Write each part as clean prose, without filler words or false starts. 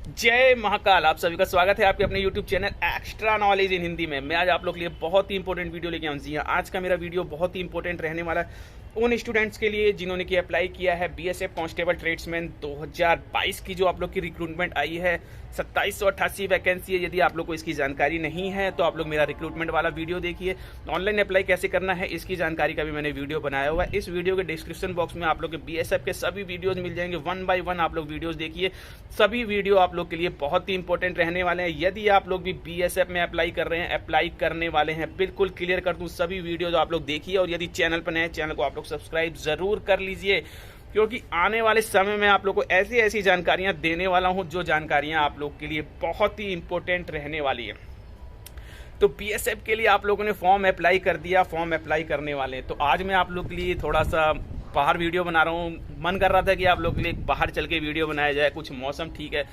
जय महाकाल। आप सभी का स्वागत है आपके अपने YouTube channel extra knowledge in Hindi में। मैं आज आप लोग के लिए बहुत ही इंपॉर्टेंट वीडियो लेके आऊँ। जी हाँ, आज का मेरा वीडियो बहुत ही इंपॉर्टेंट रहने वाला है उन स्टूडेंट्स के लिए जिन्होंने कि अप्लाई किया है बीएसएफ कांस्टेबल ट्रेड्समैन 2022 की जो आप लोग की रिक्रूटमेंट आई है। 2788 वैकेंसी है। यदि आप लोग को इसकी जानकारी नहीं है तो आप लोग मेरा रिक्रूटमेंट वाला वीडियो देखिए। ऑनलाइन अप्लाई कैसे करना है इसकी जानकारी का भी मैंने वीडियो बनाया हुआ है। इस वीडियो के डिस्क्रिप्शन बॉक्स में आप लोग के बीएसएफ के सभी वीडियोज मिल जाएंगे। 1 बाय 1 आप लोग वीडियोज देखिए। सभी वीडियो आप लोग के लिए बहुत ही इंपॉर्टेंट रहने वाले हैं। यदि आप लोग भी बीएसएफ में अप्लाई कर रहे हैं, अप्लाई करने वाले हैं, बिल्कुल क्लियर कर दूं सभी वीडियो आप लोग देखिए। और यदि चैनल पर नए चैनल को आप लोग सब्सक्राइब जरूर कर लीजिए, क्योंकि आने वाले समय में आप लोग को ऐसी ऐसी जानकारियां देने वाला हूं जो जानकारियां आप लोग के लिए बहुत ही इंपॉर्टेंट रहने वाली है। तो बीएसएफ के लिए आप लोगों ने फॉर्म अप्लाई कर दिया, फॉर्म अप्लाई करने वाले हैं। तो आज मैं आप लोग के लिए थोड़ा सा बाहर वीडियो बना रहा हूँ। मन कर रहा था कि आप लोग के लिए बाहर चल के वीडियो बनाया जाए। कुछ मौसम ठीक है,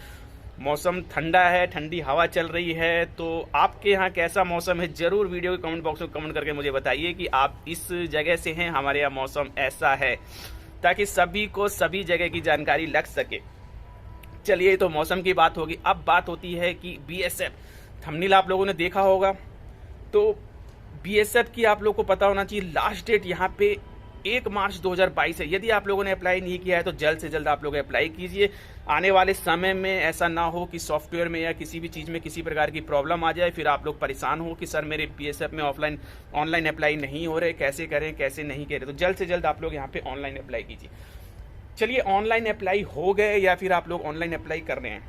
मौसम ठंडा है, ठंडी हवा चल रही है। तो आपके यहाँ कैसा मौसम है जरूर वीडियो के कमेंट बॉक्स में कमेंट करके मुझे बताइए कि आप इस जगह से हैं, हमारे यहाँ मौसम ऐसा है, ताकि सभी को सभी जगह की जानकारी लग सके। चलिए, तो मौसम की बात होगी। अब बात होती है कि बीएसएफ थंबनेल आप लोगों ने देखा होगा। तो बीएसएफ की आप लोग को पता होना चाहिए लास्ट डेट यहाँ पे 1 मार्च 2022 है। यदि आप लोगों ने अप्लाई नहीं किया है तो जल्द से जल्द आप लोग अप्लाई कीजिए। आने वाले समय में ऐसा ना हो कि सॉफ्टवेयर में या किसी भी चीज़ में किसी प्रकार की प्रॉब्लम आ जाए, फिर आप लोग परेशान हो कि सर मेरे बीएसएफ में ऑनलाइन अप्लाई नहीं हो रहे, कैसे करें कैसे नहीं करें। तो जल्द से जल्द आप लोग यहाँ पे ऑनलाइन अप्लाई कीजिए। चलिए, ऑनलाइन अप्लाई हो गए या फिर आप लोग ऑनलाइन अप्लाई कर रहे हैं,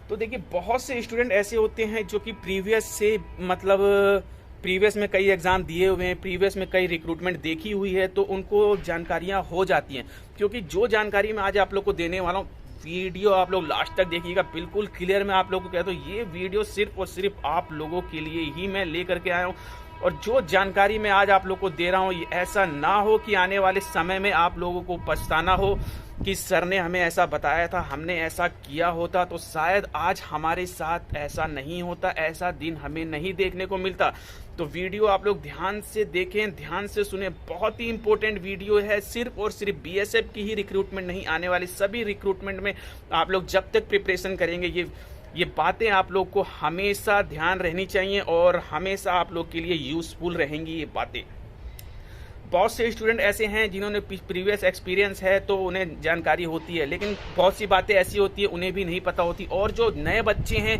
तो देखिए बहुत से स्टूडेंट ऐसे होते हैं जो कि प्रीवियस में कई एग्जाम दिए हुए हैं, प्रीवियस में कई रिक्रूटमेंट देखी हुई है, तो उनको जानकारियां हो जाती हैं। क्योंकि जो जानकारी मैं आज आप लोग को देने वाला हूँ, वीडियो आप लोग लास्ट तक देखिएगा। बिल्कुल क्लियर मैं आप लोग को कहता हूँ, ये वीडियो सिर्फ और सिर्फ आप लोगों के लिए ही मैं लेकर के आया हूँ। और जो जानकारी मैं आज आप लोग को दे रहा हूँ, ऐसा ना हो कि आने वाले समय में आप लोगों को पछताना हो कि सर ने हमें ऐसा बताया था, हमने ऐसा किया होता तो शायद आज हमारे साथ ऐसा नहीं होता, ऐसा दिन हमें नहीं देखने को मिलता। तो वीडियो आप लोग ध्यान से देखें, ध्यान से सुने। बहुत ही इंपॉर्टेंट वीडियो है। सिर्फ और सिर्फ बीएसएफ की ही रिक्रूटमेंट नहीं, आने वाली सभी रिक्रूटमेंट में आप लोग जब तक प्रिपरेशन करेंगे, ये बातें आप लोग को हमेशा ध्यान रहनी चाहिए और हमेशा आप लोग के लिए यूजफुल रहेंगी ये बातें। बहुत से स्टूडेंट ऐसे हैं जिन्होंने प्रीवियस एक्सपीरियंस है तो उन्हें जानकारी होती है, लेकिन बहुत सी बातें ऐसी होती है उन्हें भी नहीं पता होती। और जो नए बच्चे हैं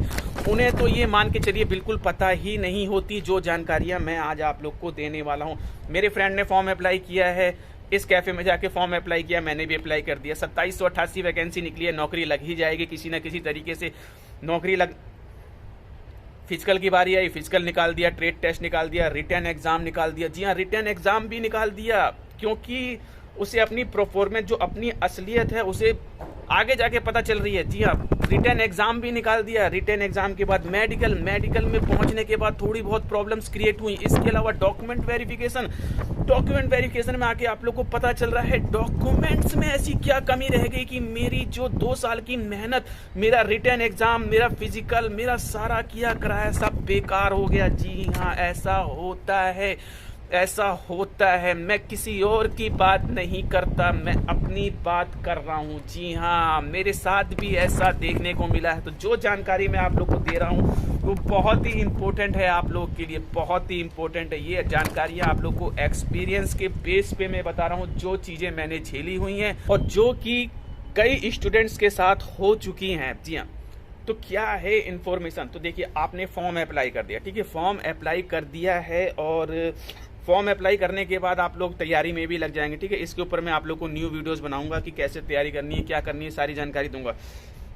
उन्हें तो ये मान के चलिए बिल्कुल पता ही नहीं होती जो जानकारियां मैं आज आप लोग को देने वाला हूं। मेरे फ्रेंड ने फॉर्म अप्लाई किया है, इस कैफे में जाके फॉर्म अप्लाई किया, मैंने भी अप्लाई कर दिया। 2788 वैकेंसी निकली है, नौकरी लग ही जाएगी किसी न किसी तरीके से। नौकरी लग फिजिकल की बारी आई, फिजिकल निकाल दिया, ट्रेड टेस्ट निकाल दिया, रिटर्न एग्जाम निकाल दिया। जी हाँ, रिटर्न एग्जाम भी निकाल दिया, क्योंकि उसे अपनी परफॉर्मेंस, जो अपनी असलियत है, उसे आगे जाके पता चल रही है। जी हाँ, रिटर्न एग्जाम भी निकाल दिया। रिटर्न एग्जाम के बाद मेडिकल में पहुंचने के बाद थोड़ी बहुत प्रॉब्लम्स क्रिएट हुई। इसके अलावा डॉक्यूमेंट वेरिफिकेशन में आके आप लोग को पता चल रहा है डॉक्यूमेंट्स में ऐसी क्या कमी रह गई कि मेरी जो 2 साल की मेहनत, मेरा रिटर्न एग्जाम, मेरा फिजिकल, मेरा सारा किया कराया सब बेकार हो गया। जी हाँ, ऐसा होता है, ऐसा होता है। मैं किसी और की बात नहीं करता, मैं अपनी बात कर रहा हूँ। जी हाँ, मेरे साथ भी ऐसा देखने को मिला है। तो जो जानकारी मैं आप लोग को दे रहा हूँ वो बहुत ही इम्पोर्टेंट है आप लोग के लिए, बहुत ही इम्पोर्टेंट है। ये जानकारियाँ आप लोग को एक्सपीरियंस के बेस पे मैं बता रहा हूँ, जो चीज़ें मैंने झेली हुई हैं और जो कि कई स्टूडेंट्स के साथ हो चुकी हैं। जी हाँ, तो क्या है इन्फॉर्मेशन। तो देखिए, आपने फॉर्म अप्लाई कर दिया, ठीक है, फॉर्म अप्लाई कर दिया है और फॉर्म अप्लाई करने के बाद आप लोग तैयारी में भी लग जाएंगे, ठीक है। इसके ऊपर मैं आप लोग को न्यू वीडियोस बनाऊंगा कि कैसे तैयारी करनी है, क्या करनी है, सारी जानकारी दूंगा।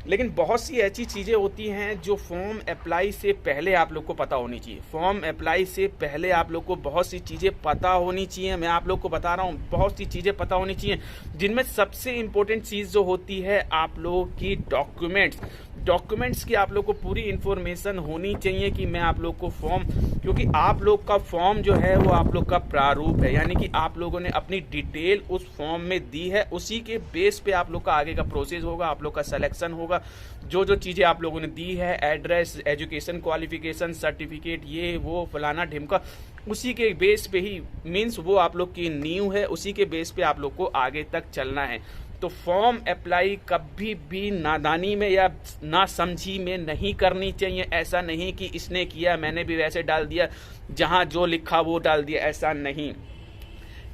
लेकिन बहुत सी ऐसी चीज़ें होती हैं जो फॉर्म अप्लाई से पहले आप लोग को पता होनी चाहिए। फॉर्म अप्लाई से पहले आप लोग को बहुत सी चीज़ें पता होनी चाहिए। मैं आप लोग को बता रहा हूँ, बहुत सी चीज़ें पता होनी चाहिए, जिनमें सबसे इम्पोर्टेंट चीज़ जो होती है आप लोगों की डॉक्यूमेंट्स की आप लोग को पूरी इन्फॉर्मेशन होनी चाहिए कि मैं आप लोग को फॉर्म, क्योंकि आप लोग का फॉर्म जो है वो आप लोग का प्रारूप है, यानी कि आप लोगों ने अपनी डिटेल उस फॉर्म में दी है, उसी के बेस पे आप लोग का आगे का प्रोसेस होगा, आप लोग का सिलेक्शन होगा। जो जो चीज़ें आप लोगों ने दी है, एड्रेस, एजुकेशन क्वालिफिकेशन, सर्टिफिकेट, ये वो फलाना ढिमका, उसी के बेस पे ही, मीन्स वो आप लोग की नींव है, उसी के बेस पे आप लोग को आगे तक चलना है। तो फॉर्म अप्लाई कभी भी नादानी में या नासमझी में नहीं करनी चाहिए। ऐसा नहीं कि इसने किया मैंने भी वैसे डाल दिया, जहां जो लिखा वो डाल दिया, ऐसा नहीं।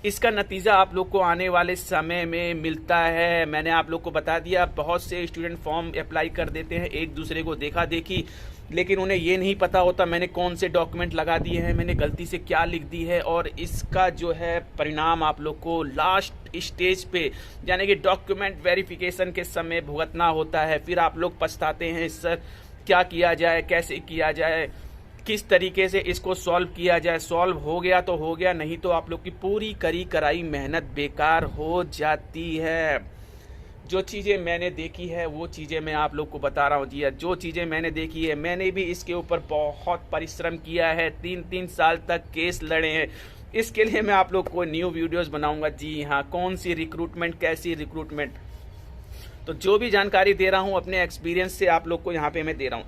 इसका नतीजा आप लोग को आने वाले समय में मिलता है। मैंने आप लोग को बता दिया, बहुत से स्टूडेंट फॉर्म अप्लाई कर देते हैं एक दूसरे को देखा देखी, लेकिन उन्हें ये नहीं पता होता मैंने कौन से डॉक्यूमेंट लगा दिए हैं, मैंने गलती से क्या लिख दी है, और इसका जो है परिणाम आप लोग को लास्ट स्टेज पे यानी कि डॉक्यूमेंट वेरिफिकेशन के समय भुगतना होता है। फिर आप लोग पछताते हैं, सर क्या किया जाए, कैसे किया जाए, किस तरीके से इसको सॉल्व किया जाए। सॉल्व हो गया तो हो गया, नहीं तो आप लोग की पूरी करी कराई मेहनत बेकार हो जाती है। जो चीज़ें मैंने देखी है वो चीज़ें मैं आप लोग को बता रहा हूँ जी। जो चीज़ें मैंने देखी है, मैंने भी इसके ऊपर बहुत परिश्रम किया है, 3-3 साल तक केस लड़े हैं। इसके लिए मैं आप लोग को न्यू वीडियोस बनाऊंगा जी हाँ, कौन सी रिक्रूटमेंट, कैसी रिक्रूटमेंट। तो जो भी जानकारी दे रहा हूँ अपने एक्सपीरियंस से आप लोग को यहाँ पे मैं दे रहा हूँ।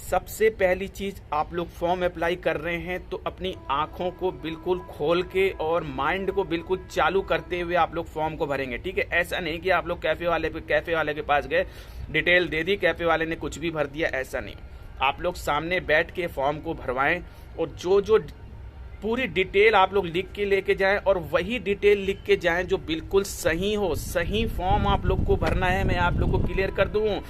सबसे पहली चीज़, आप लोग फॉर्म अप्लाई कर रहे हैं तो अपनी आंखों को बिल्कुल खोल के और माइंड को बिल्कुल चालू करते हुए आप लोग फॉर्म को भरेंगे, ठीक है। ऐसा नहीं कि आप लोग कैफ़े वाले के पास गए, डिटेल दे दी, कैफ़े वाले ने कुछ भी भर दिया, ऐसा नहीं। आप लोग सामने बैठ के फॉर्म को भरवाएं और जो पूरी डिटेल आप लोग लिख के लेके जाएं, और वही डिटेल लिख के जाएं जो बिल्कुल सही हो। सही फॉर्म आप लोग को भरना है, मैं आप लोग को क्लियर कर दूँ,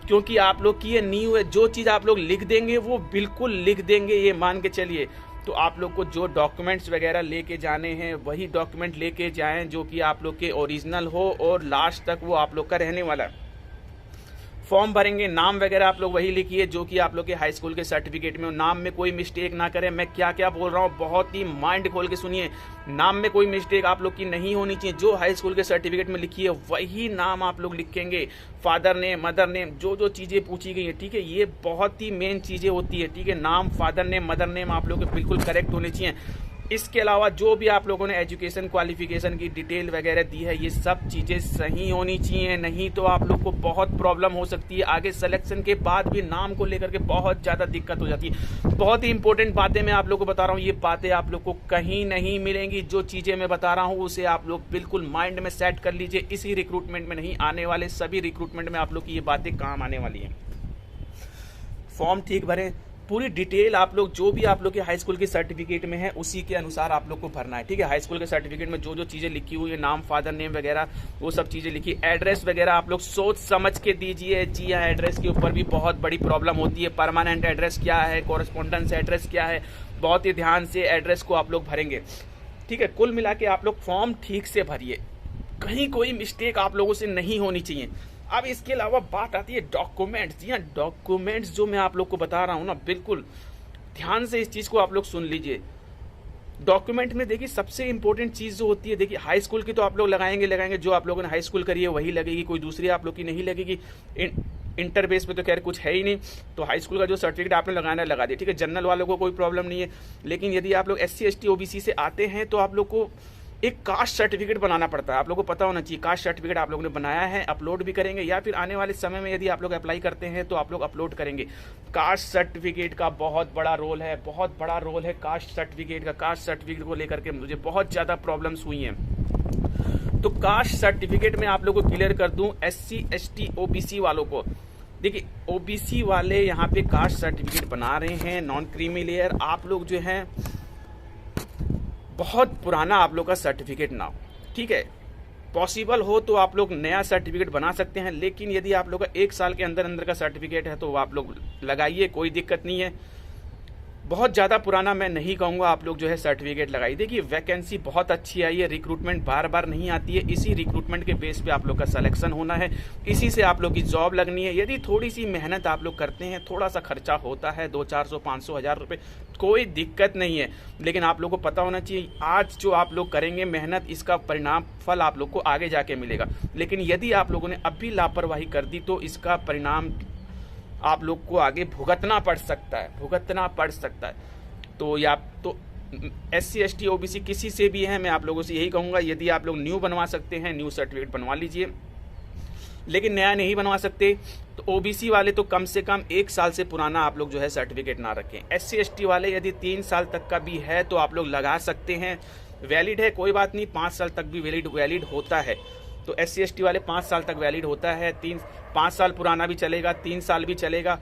क्योंकि आप लोग की ये न्यू है। जो चीज़ आप लोग लिख देंगे वो बिल्कुल लिख देंगे, ये मान के चलिए। तो आप लोग को जो डॉक्यूमेंट्स वगैरह लेके जाने हैं वही डॉक्यूमेंट लेके जाएं जो कि आप लोग के ओरिजिनल हो, और लास्ट तक वो आप लोग का रहने वाला है। फॉर्म भरेंगे, नाम वगैरह आप लोग वही लिखिए जो कि आप लोग के हाई स्कूल के सर्टिफिकेट में हो। नाम में कोई मिस्टेक ना करें। मैं क्या क्या बोल रहा हूँ बहुत ही माइंड खोल के सुनिए। नाम में कोई मिस्टेक आप लोग की नहीं होनी चाहिए। जो हाई स्कूल के सर्टिफिकेट में लिखी है वही नाम आप लोग लिखेंगे। फादर नेम, मदर नेम, जो चीज़ें पूछी गई है, ठीक है, ये बहुत ही मेन चीज़ें होती है, ठीक है। नाम, फादर नेम, मदर नेम आप लोग के बिल्कुल करेक्ट होने चाहिए। इसके अलावा जो भी आप लोगों ने एजुकेशन क्वालिफिकेशन की डिटेल वगैरह दी है, ये सब चीज़ें सही होनी चाहिए, नहीं तो आप लोग को बहुत प्रॉब्लम हो सकती है। आगे सिलेक्शन के बाद भी नाम को लेकर के बहुत ज़्यादा दिक्कत हो जाती है। बहुत ही इंपॉर्टेंट बातें मैं आप लोग को बता रहा हूँ, ये बातें आप लोग को कहीं नहीं मिलेंगी। जो चीज़ें मैं बता रहा हूँ उसे आप लोग बिल्कुल माइंड में सेट कर लीजिए। इसी रिक्रूटमेंट में नहीं, आने वाले सभी रिक्रूटमेंट में आप लोग की ये बातें काम आने वाली हैं। फॉर्म ठीक भरें, पूरी डिटेल आप लोग जो भी आप लोग के हाई स्कूल के सर्टिफिकेट में है उसी के अनुसार आप लोग को भरना है, ठीक है। हाई स्कूल के सर्टिफिकेट में जो चीज़ें लिखी हुई है, नाम, फादर नेम वगैरह, वो सब चीज़ें लिखी। एड्रेस वगैरह आप लोग सोच समझ के दीजिए जी हाँ। एड्रेस के ऊपर भी बहुत बड़ी प्रॉब्लम होती है। परमानेंट एड्रेस क्या है, कॉरेस्पॉन्डेंस एड्रेस क्या है, बहुत ही ध्यान से एड्रेस को आप लोग भरेंगे, ठीक है। कुल मिला के आप लोग फॉर्म ठीक से भरिए, कहीं कोई मिस्टेक आप लोगों से नहीं होनी चाहिए। अब इसके अलावा बात आती है डॉक्यूमेंट्स। जी हाँ, डॉक्यूमेंट्स जो मैं आप लोग को बता रहा हूँ ना, बिल्कुल ध्यान से इस चीज़ को आप लोग सुन लीजिए। डॉक्यूमेंट में देखिए सबसे इंपॉर्टेंट चीज़ जो होती है, देखिए हाई स्कूल की तो आप लोग लगाएंगे, जो आप लोगों ने हाई स्कूल करी है वही लगेगी, कोई दूसरी आप लोग की नहीं लगेगी। इंटर बेस पे तो खैर कुछ है ही नहीं, तो हाई स्कूल का जो सर्टिफिकेट आपने लगाना है लगा दिया, ठीक है। जनरल वालों को कोई प्रॉब्लम नहीं है, लेकिन यदि आप लोग SC ST OBC से आते हैं तो आप लोग को एक कास्ट सर्टिफिकेट बनाना पड़ता है। आप लोगों को पता होना चाहिए। कास्ट सर्टिफिकेट आप लोगों ने बनाया है, अपलोड भी करेंगे, या फिर आने वाले समय में यदि आप लोग अप्लाई करते हैं तो आप लोग अपलोड करेंगे। कास्ट सर्टिफिकेट का बहुत बड़ा रोल है, बहुत बड़ा रोल है कास्ट सर्टिफिकेट का। कास्ट सर्टिफिकेट को लेकर के मुझे बहुत ज़्यादा प्रॉब्लम्स हुई हैं। तो कास्ट सर्टिफिकेट में आप लोग को क्लियर कर दूँ, SC ST OBC वालों को, देखिए OBC वाले यहाँ पे कास्ट सर्टिफिकेट बना रहे हैं, नॉन क्रीमी लेयर। आप लोग जो हैं बहुत पुराना आप लोग का सर्टिफिकेट ना हो, ठीक है। पॉसिबल हो तो आप लोग नया सर्टिफिकेट बना सकते हैं, लेकिन यदि आप लोग का 1 साल के अंदर का सर्टिफिकेट है तो आप लोग लगाइए, कोई दिक्कत नहीं है। बहुत ज़्यादा पुराना मैं नहीं कहूँगा, आप लोग जो है सर्टिफिकेट लगाइए। देखिए वैकेंसी बहुत अच्छी आई है, रिक्रूटमेंट बार बार नहीं आती है, इसी रिक्रूटमेंट के बेस पे आप लोग का सिलेक्शन होना है, इसी से आप लोग की जॉब लगनी है। यदि थोड़ी सी मेहनत आप लोग करते हैं, थोड़ा सा खर्चा होता है, 200-400 500 हज़ार रुपये, कोई दिक्कत नहीं है, लेकिन आप लोग को पता होना चाहिए आज जो आप लोग करेंगे मेहनत, इसका परिणाम फल आप लोग को आगे जाके मिलेगा। लेकिन यदि आप लोगों ने अभी लापरवाही कर दी तो इसका परिणाम आप लोग को आगे भुगतना पड़ सकता है, तो या तो SC ST OBC किसी से भी है, मैं आप लोगों से यही कहूँगा, यदि आप लोग न्यू बनवा सकते हैं न्यू सर्टिफिकेट बनवा लीजिए, लेकिन नया नहीं बनवा सकते तो OBC वाले तो कम से कम 1 साल से पुराना आप लोग जो है सर्टिफिकेट ना रखें। SC ST वाले यदि 3 साल तक का भी है तो आप लोग लगा सकते हैं, वैलिड है, कोई बात नहीं, 5 साल तक भी वैलिड होता है। तो SC/ST वाले 5 साल तक वैलिड होता है। 5 साल पुराना भी चलेगा, 3 साल भी चलेगा,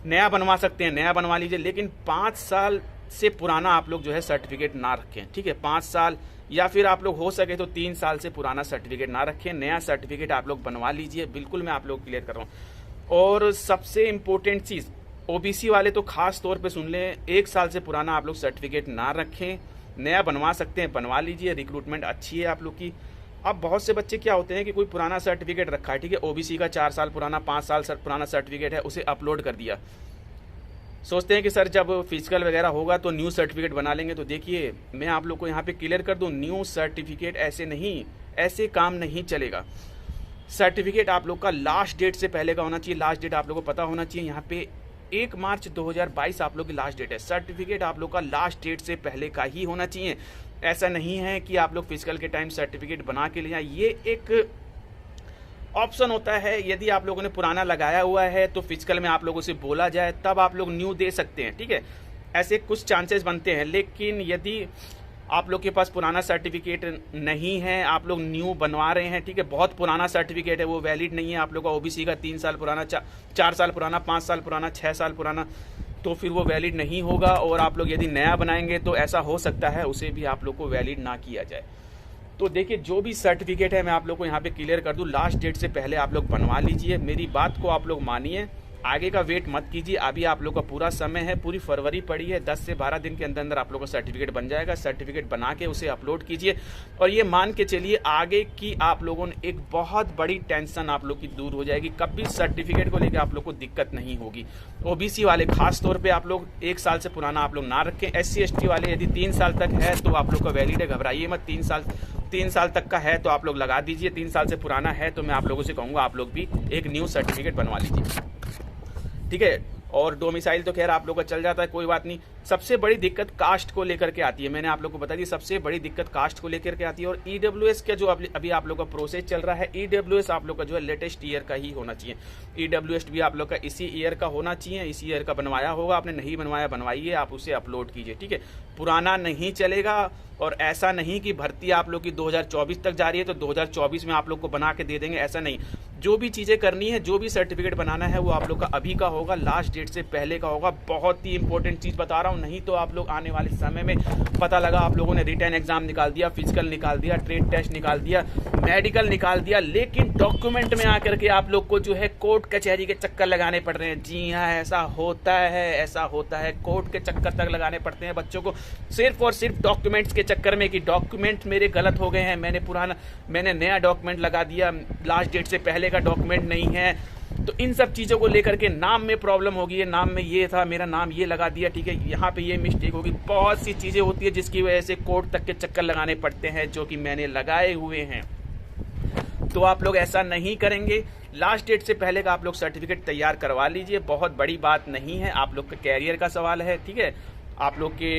नया बनवा सकते हैं, नया बनवा लीजिए, लेकिन 5 साल से पुराना आप लोग जो है सर्टिफिकेट ना रखें, ठीक है। 5 साल या फिर आप लोग हो सके तो 3 साल से पुराना सर्टिफिकेट ना रखें, नया सर्टिफिकेट आप लोग बनवा लीजिए। बिल्कुल मैं आप लोग क्लियर कर रहा हूँ। और सबसे इम्पोर्टेंट चीज़, OBC वाले तो खास तौर पे सुन लें, 1 साल से पुराना आप लोग सर्टिफिकेट ना रखें, नया बनवा सकते हैं बनवा लीजिए, रिक्रूटमेंट अच्छी है आप लोग की। अब बहुत से बच्चे क्या होते हैं कि कोई पुराना सर्टिफिकेट रखा है, ठीक है, OBC का 4 साल पुराना, 5 साल पुराना सर्टिफिकेट है, उसे अपलोड कर दिया, सोचते हैं कि सर जब फिजिकल वगैरह होगा तो न्यू सर्टिफिकेट बना लेंगे। तो देखिए मैं आप लोग को यहाँ पे क्लियर कर दूँ, न्यू सर्टिफिकेट ऐसे काम नहीं चलेगा। सर्टिफिकेट आप लोग का लास्ट डेट से पहले का होना चाहिए। लास्ट डेट आप लोग को पता होना चाहिए, यहाँ पे 1 मार्च 2022 आप लोग की लास्ट डेट है। सर्टिफिकेट आप लोग का लास्ट डेट से पहले का ही होना चाहिए। ऐसा नहीं है कि आप लोग फिजिकल के टाइम सर्टिफिकेट बना के ले आए, ये एक ऑप्शन होता है। यदि आप लोगों ने पुराना लगाया हुआ है तो फिजिकल में आप लोगों से बोला जाए तब आप लोग न्यू दे सकते हैं, ठीक है, ऐसे कुछ चांसेस बनते हैं। लेकिन यदि आप लोग के पास पुराना सर्टिफिकेट नहीं है, आप लोग न्यू बनवा रहे हैं, ठीक है, बहुत पुराना सर्टिफिकेट है, वो वैलिड नहीं है, आप लोग का OBC का 3 साल पुराना, 4 साल पुराना, 5 साल पुराना, 6 साल पुराना, तो फिर वो वैलिड नहीं होगा। और आप लोग यदि नया बनाएंगे तो ऐसा हो सकता है उसे भी आप लोग को वैलिड ना किया जाए। तो देखिए जो भी सर्टिफिकेट है मैं आप लोग को यहाँ पे क्लियर कर दूँ, लास्ट डेट से पहले आप लोग बनवा लीजिए। मेरी बात को आप लोग मानिए, आगे का वेट मत कीजिए। अभी आप लोग का पूरा समय है, पूरी फरवरी पड़ी है, 10 से 12 दिन के अंदर अंदर आप लोग का सर्टिफिकेट बन जाएगा। सर्टिफिकेट बना के उसे अपलोड कीजिए और ये मान के चलिए आगे की आप लोगों ने एक बहुत बड़ी टेंशन आप लोग की दूर हो जाएगी। कभी सर्टिफिकेट को लेकर आप लोग को दिक्कत नहीं होगी। OBC वाले खास तौर पर आप लोग 1 साल से पुराना आप लोग ना रखें। SC/ST वाले यदि 3 साल तक है तो आप लोग का वैलिड है, घबराइए मत। 3 साल तक का है तो आप लोग लगा दीजिए। 3 साल से पुराना है तो मैं आप लोगों से कहूँगा आप लोग भी एक न्यू सर्टिफिकेट बनवा लीजिए, ठीक है। और डोमिसाइल तो खैर आप लोग का चल जाता है, कोई बात नहीं। सबसे बड़ी दिक्कत कास्ट को लेकर के आती है, मैंने आप लोग को बता दी, सबसे बड़ी दिक्कत कास्ट को लेकर के आती है। और EWS का जो अभी आप लोग का प्रोसेस चल रहा है, EWS आप लोग का जो है लेटेस्ट ईयर का ही होना चाहिए। EWS भी आप लोग का इसी ईयर का होना चाहिए, इसी ईयर का बनवाया होगा। आपने नहीं बनवाया, बनवाइए, आप उसे अपलोड कीजिए, ठीक है। पुराना नहीं चलेगा। और ऐसा नहीं कि भर्ती आप लोग की 2024 तक जा रही है तो 2024 में आप लोग को बना के दे देंगे, ऐसा नहीं। जो भी चीज़ें करनी है, जो भी सर्टिफिकेट बनाना है वो आप लोग का अभी का होगा, लास्ट डेट से पहले का होगा। बहुत ही इंपॉर्टेंट चीज़ बता रहा हूँ, नहीं तो आप लोग आने वाले समय में पता लगा आप लोगों ने रिटन एग्जाम निकाल दिया, फिजिकल निकाल दिया, ट्रेड टेस्ट निकाल दिया, मेडिकल निकाल दिया, लेकिन डॉक्यूमेंट में आकर के आप लोग को जो है कोर्ट कचहरी के चक्कर लगाने पड़ रहे हैं। जी हाँ, ऐसा होता है, ऐसा होता है, कोर्ट के चक्कर तक लगाने पड़ते हैं बच्चों को, सिर्फ और सिर्फ डॉक्यूमेंट्स के चक्कर में कि डॉक्यूमेंट मेरे गलत हो गए हैं, मैंने नया डॉक्यूमेंट लगा दिया, लास्ट डेट से पहले का डॉक्यूमेंट नहीं है। तो इन सब चीज़ों को लेकर के नाम में प्रॉब्लम होगी, है नाम में ये था, मेरा नाम ये लगा दिया, ठीक है, यहाँ पे ये मिस्टेक होगी। बहुत सी चीज़ें होती है जिसकी वजह से कोर्ट तक के चक्कर लगाने पड़ते हैं, जो कि मैंने लगाए हुए हैं। तो आप लोग ऐसा नहीं करेंगे, लास्ट डेट से पहले का आप लोग सर्टिफिकेट तैयार करवा लीजिए। बहुत बड़ी बात नहीं है, आप लोग के कैरियर का सवाल है, ठीक है, आप लोग के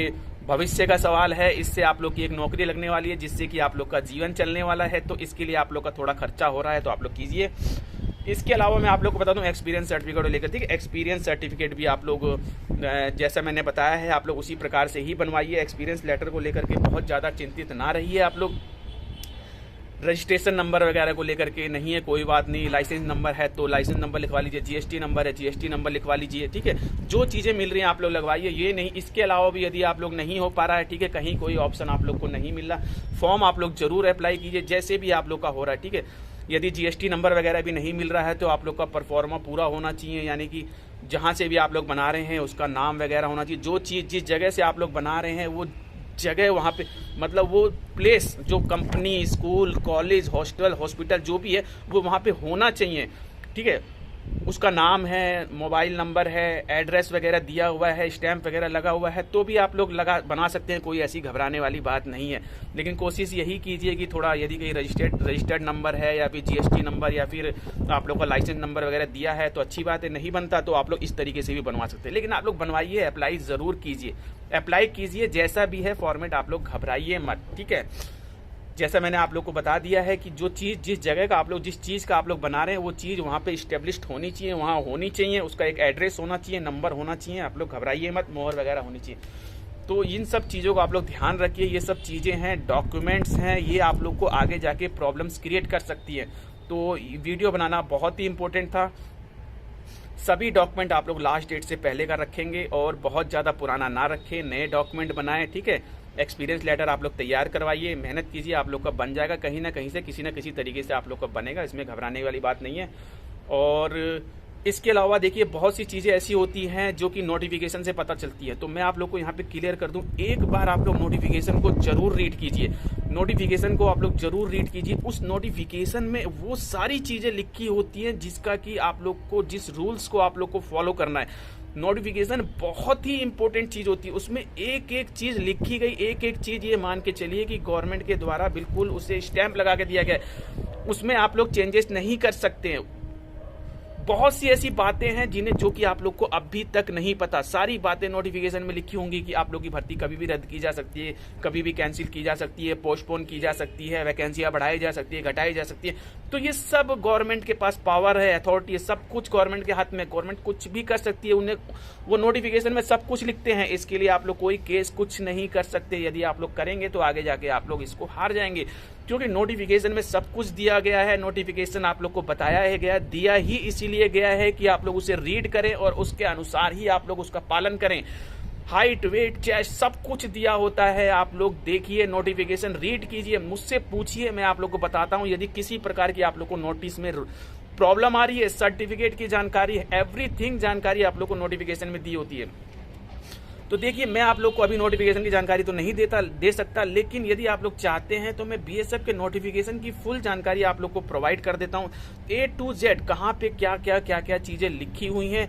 भविष्य का सवाल है। इससे आप लोग की एक नौकरी लगने वाली है, जिससे कि आप लोग का जीवन चलने वाला है। तो इसके लिए आप लोग का थोड़ा खर्चा हो रहा है, तो आप लोग कीजिए। इसके अलावा मैं आप लोग को बता दूं एक्सपीरियंस सर्टिफिकेट को लेकर, ठीक है, एक्सपीरियंस सर्टिफिकेट भी आप लोग जैसा मैंने बताया है आप लोग उसी प्रकार से ही बनवाइए। एक्सपीरियंस लेटर को लेकर के बहुत ज़्यादा चिंतित ना रहिए आप लोग। रजिस्ट्रेशन नंबर वगैरह को लेकर के नहीं है, कोई बात नहीं। लाइसेंस नंबर है तो लाइसेंस नंबर लिखवा लीजिए, GST नंबर है GST नंबर लिखवा लीजिए, ठीक है। जो चीज़ें मिल रही हैं आप लोग लगवाइए, ये नहीं। इसके अलावा भी यदि आप लोग नहीं हो पा रहा है, ठीक है, कहीं कोई ऑप्शन आप लोग को नहीं मिल रहा, फॉर्म आप लोग जरूर अप्लाई कीजिए, जैसे भी आप लोग का हो रहा है, ठीक है। यदि GST नंबर वगैरह भी नहीं मिल रहा है तो आप लोग का परफॉर्मा पूरा होना चाहिए, यानी कि जहाँ से भी आप लोग बना रहे हैं उसका नाम वगैरह होना चाहिए। जो चीज़ जिस जगह से आप लोग बना रहे हैं वो जगह वहाँ पे, मतलब वो प्लेस, जो company, school, college, hostel, hospital जो भी है वो वहाँ पे होना चाहिए, ठीक है। उसका नाम है, मोबाइल नंबर है, एड्रेस वगैरह दिया हुआ है, स्टैम्प वगैरह लगा हुआ है, तो भी आप लोग बना सकते हैं, कोई ऐसी घबराने वाली बात नहीं है। लेकिन कोशिश यही कीजिए कि थोड़ा, यदि कहीं रजिस्टर्ड नंबर है या फिर GST नंबर या फिर आप लोग का लाइसेंस नंबर वगैरह दिया है तो अच्छी बात है, नहीं बनता तो आप लोग इस तरीके से भी बनवा सकते हैं। लेकिन आप लोग बनवाइए, अप्लाई ज़रूर कीजिए, अप्लाई कीजिए, जैसा भी है फॉर्मेट, आप लोग घबराइए मत, ठीक है। जैसा मैंने आप लोग को बता दिया है कि जो चीज़ जिस जगह का आप लोग, जिस चीज़ का आप लोग बना रहे हैं वो चीज़ वहाँ पे इस्टेब्लिश्ड होनी चाहिए, वहाँ होनी चाहिए, उसका एक एड्रेस होना चाहिए, नंबर होना चाहिए, आप लोग घबराइए मत, मोहर वगैरह होनी चाहिए। तो इन सब चीज़ों को आप लोग ध्यान रखिए। ये सब चीज़ें हैं, डॉक्यूमेंट्स हैं, ये आप लोग को आगे जाके प्रॉब्लम्स क्रिएट कर सकती है। तो वीडियो बनाना बहुत ही इम्पोर्टेंट था। सभी डॉक्यूमेंट आप लोग लास्ट डेट से पहले का रखेंगे और बहुत ज़्यादा पुराना ना रखें, नए डॉक्यूमेंट बनाएं, ठीक है। एक्सपीरियंस लेटर आप लोग तैयार करवाइए, मेहनत कीजिए, आप लोग का बन जाएगा कहीं ना कहीं से, किसी न किसी तरीके से आप लोग का बनेगा, इसमें घबराने वाली बात नहीं है। और इसके अलावा देखिए बहुत सी चीज़ें ऐसी होती हैं जो कि नोटिफिकेशन से पता चलती है। तो मैं आप लोग को यहाँ पे क्लियर कर दूं, एक बार आप लोग नोटिफिकेशन को जरूर रीड कीजिए, नोटिफिकेशन को आप लोग जरूर रीड कीजिए। उस नोटिफिकेशन में वो सारी चीज़ें लिखी होती हैं जिसका कि आप लोग को, जिस रूल्स को आप लोग को फॉलो करना है। नोटिफिकेशन बहुत ही इंपॉर्टेंट चीज़ होती है, उसमें एक एक चीज़ लिखी गई, एक एक चीज़ ये मान के चलिए कि गवर्नमेंट के द्वारा बिल्कुल उसे स्टैंप लगा के दिया गया है, उसमें आप लोग चेंजेस नहीं कर सकते हैं। बहुत सी ऐसी बातें हैं जिन्हें, जो कि आप लोग को अभी तक नहीं पता। सारी बातें नोटिफिकेशन में लिखी होंगी कि आप लोग की भर्ती कभी भी रद्द की जा सकती है, कभी भी कैंसिल की जा सकती है, पोस्टपोन की जा सकती है, वैकेंसियां बढ़ाई जा सकती है, घटाई जा सकती है। तो ये सब गवर्नमेंट के पास पावर है, अथॉरिटी है, सब कुछ गवर्नमेंट के हाथ में, गवर्नमेंट कुछ भी कर सकती है। उन्हें वो नोटिफिकेशन में सब कुछ लिखते हैं, इसके लिए आप लोग कोई केस कुछ नहीं कर सकते। यदि आप लोग करेंगे तो आगे जाके आप लोग इसको हार जाएंगे, क्योंकि नोटिफिकेशन में सब कुछ दिया गया है। नोटिफिकेशन आप लोग को बताया है गया, दिया ही इसीलिए गया है कि आप लोग उसे रीड करें और उसके अनुसार ही आप लोग उसका पालन करें। हाइट, वेट, चेस्ट सब कुछ दिया होता है। आप लोग देखिए, नोटिफिकेशन रीड कीजिए, मुझसे पूछिए, मैं आप लोग को बताता हूं। यदि किसी प्रकार की आप लोग को नोटिस में प्रॉब्लम आ रही है, सर्टिफिकेट की जानकारी, एवरीथिंग जानकारी आप लोग को नोटिफिकेशन में दी होती है। तो देखिए, मैं आप लोग को अभी नोटिफिकेशन की जानकारी तो नहीं दे सकता, लेकिन यदि आप लोग चाहते हैं तो मैं बीएसएफ के नोटिफिकेशन की फुल जानकारी आप लोग को प्रोवाइड कर देता हूं, A to Z, कहाँ पे क्या क्या चीजें लिखी हुई हैं।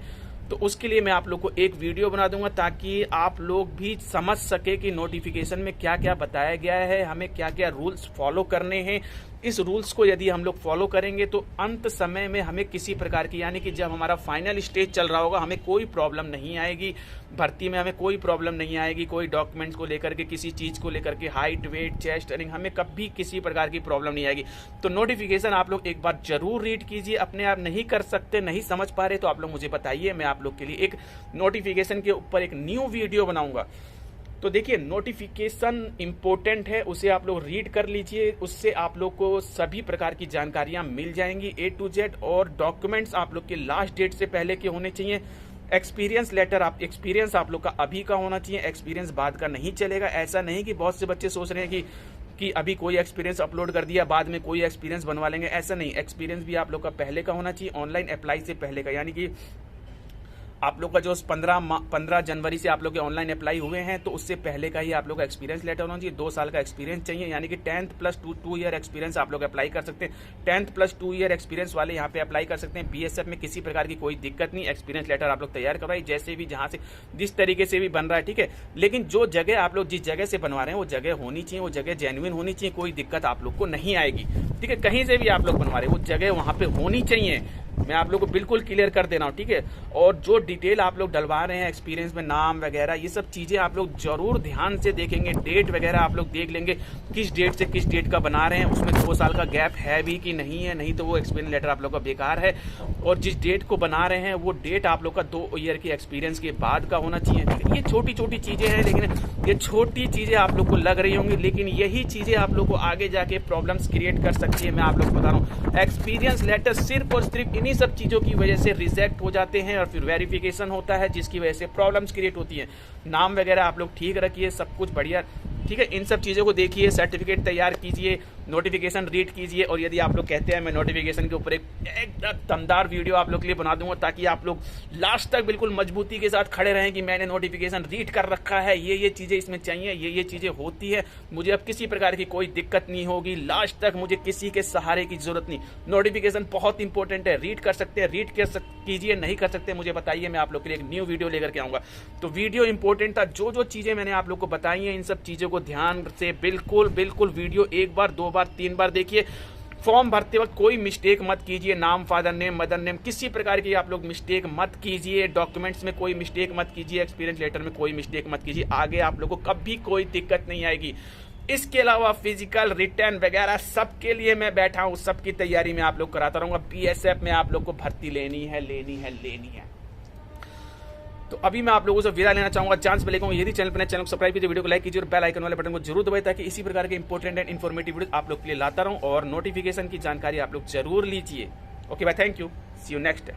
तो उसके लिए मैं आप लोग को एक वीडियो बना दूंगा ताकि आप लोग भी समझ सके कि नोटिफिकेशन में क्या क्या बताया गया है, हमें क्या क्या रूल्स फॉलो करने हैं। इस रूल्स को यदि हम लोग फॉलो करेंगे तो अंत समय में हमें किसी प्रकार की, यानी कि जब हमारा फाइनल स्टेज चल रहा होगा, हमें कोई प्रॉब्लम नहीं आएगी भर्ती में, हमें कोई प्रॉब्लम नहीं आएगी, कोई डॉक्यूमेंट्स को लेकर के, किसी चीज़ को लेकर के, हाइट, वेट, चेस्ट, रनिंग, हमें कभी किसी प्रकार की प्रॉब्लम नहीं आएगी। तो नोटिफिकेशन आप लोग एक बार जरूर रीड कीजिए। अपने आप नहीं कर सकते, नहीं समझ पा रहे तो आप लोग मुझे बताइए, मैं आप लोग के लिए एक नोटिफिकेशन के ऊपर एक न्यू वीडियो बनाऊंगा। तो देखिए, नोटिफिकेशन इंपॉर्टेंट है, उसे आप लोग रीड कर लीजिए, उससे आप लोग को सभी प्रकार की जानकारियां मिल जाएंगी A to Z। और डॉक्यूमेंट्स आप लोग के लास्ट डेट से पहले के होने चाहिए। एक्सपीरियंस लेटर, एक्सपीरियंस आप लोग का अभी का होना चाहिए, एक्सपीरियंस बाद का नहीं चलेगा। ऐसा नहीं कि बहुत से बच्चे सोच रहे हैं कि अभी कोई एक्सपीरियंस अपलोड कर दिया, बाद में कोई एक्सपीरियंस बनवा लेंगे, ऐसा नहीं। एक्सपीरियंस भी आप लोग का पहले का होना चाहिए, ऑनलाइन अप्लाई से पहले का, यानी कि आप लोग का जो 15 जनवरी से आप लोग के ऑनलाइन अप्लाई हुए हैं, तो उससे पहले का ही आप लोग का एक्सपीरियंस लेटर होना चाहिए। 2 साल का एक्सपीरियंस चाहिए, यानी कि 10th प्लस 2 ईयर एक्सपीरियंस आप लोग अप्लाई कर सकते हैं। 10th प्लस 2 ईयर एक्सपीरियंस वाले यहाँ पे अप्लाई कर सकते हैं। बीएसएफ में किसी प्रकार की कोई दिक्कत नहीं, एक्सपीरियंस लेटर आप लोग तैयार करवाइए, जैसे भी, जहाँ से, जिस तरीके से भी बन रहा है, ठीक है। लेकिन जो जगह आप लोग जिस जगह से बनवा रहे हैं वो जगह होनी चाहिए, वो जगह जेन्युइन होनी चाहिए, कोई दिक्कत आप लोग को नहीं आएगी, ठीक है। कहीं से भी आप लोग बनवा रहे हैं वो जगह वहाँ पे होनी चाहिए, मैं आप लोग को बिल्कुल क्लियर कर दे रहा हूँ, ठीक है। और जो डिटेल आप लोग डलवा रहे हैं एक्सपीरियंस में, नाम वगैरह, ये सब चीज़ें आप लोग जरूर ध्यान से देखेंगे। डेट वगैरह आप लोग देख लेंगे, किस डेट से किस डेट का बना रहे हैं, उसमें 2 साल का गैप है भी कि नहीं है, नहीं तो वो एक्सपीरियंस लेटर आप लोग का बेकार है। और जिस डेट को बना रहे हैं वो डेट आप लोग का 2 ईयर की एक्सपीरियंस के बाद का होना चाहिए, ठीक है। ये छोटी छोटी चीज़ें हैं, लेकिन ये छोटी चीज़ें आप लोग को लग रही होंगी, लेकिन यही चीज़ें आप लोग को आगे जाके प्रॉब्लम्स क्रिएट कर सकती है। मैं आप लोग को बता रहा हूँ, एक्सपीरियंस लेटर सिर्फ और सिर्फ इन्हीं सब चीज़ों की वजह से रिजेक्ट हो जाते हैं और फिर वेरिफिकेशन होता है, जिसकी वजह से प्रॉब्लम्स क्रिएट होती है। नाम वगैरह आप लोग ठीक रखिए, सब कुछ बढ़िया, ठीक है। इन सब चीज़ों को देखिए, सर्टिफिकेट तैयार कीजिए, नोटिफिकेशन रीड कीजिए। और यदि आप लोग कहते हैं मैं नोटिफिकेशन के ऊपर एक दमदार वीडियो आप लोग के लिए बना दूंगा, ताकि आप लोग लास्ट तक बिल्कुल मजबूती के साथ खड़े रहें कि मैंने नोटिफिकेशन रीड कर रखा है, ये चीज़ें इसमें चाहिए, ये चीज़ें होती है, मुझे अब किसी प्रकार की कोई दिक्कत नहीं होगी, लास्ट तक मुझे किसी के सहारे की जरूरत नहीं। नोटिफिकेशन बहुत इंपॉर्टेंट है, रीड कर सकते हैं, रीड कीजिए, नहीं कर सकते मुझे बताइए, मैं आप लोग के लिए एक न्यू वीडियो लेकर के आऊँगा। तो वीडियो इंपॉर्टेंट था, जो चीज़ें मैंने आप लोग को बताई हैं, इन सब चीज़ों को ध्यान से बिल्कुल वीडियो 1 बार 2 बार 3 बार देखिए। फॉर्म भरते वक्त कोई मिस्टेक मत कीजिए, नाम, फादर नेम, मदर नेम, किसी प्रकार की आप लोग मिस्टेक मत कीजिए। डॉक्यूमेंट्स में कोई मिस्टेक मत कीजिए, एक्सपीरियंस लेटर में कोई मिस्टेक मत कीजिए, आगे आप लोग को कभी कोई दिक्कत नहीं आएगी। इसके अलावा फिजिकल, रिटर्न वगैरह सबके लिए मैं बैठा हूँ, सबकी तैयारी में आप लोग कराता रहूँगा। बीएसएफ में आप लोग को भर्ती लेनी है। तो अभी मैं आप लोगों से विदा लेना चाहूंगा, चांस पे लेकर यदि चैनल पर नए, चैनल को सब्सक्राइब कीजिए, वीडियो को लाइक कीजिए और बेल आइकन वाले बटन को जरूर दबाइए ताकि इसी प्रकार के इंपॉर्टेंट एंड इन्फॉर्मेटिव वीडियो आप लोग के लिए लाता रहूं और नोटिफिकेशन की जानकारी आप लोग जरूर लीजिए। Okay bye, thank you, see you next.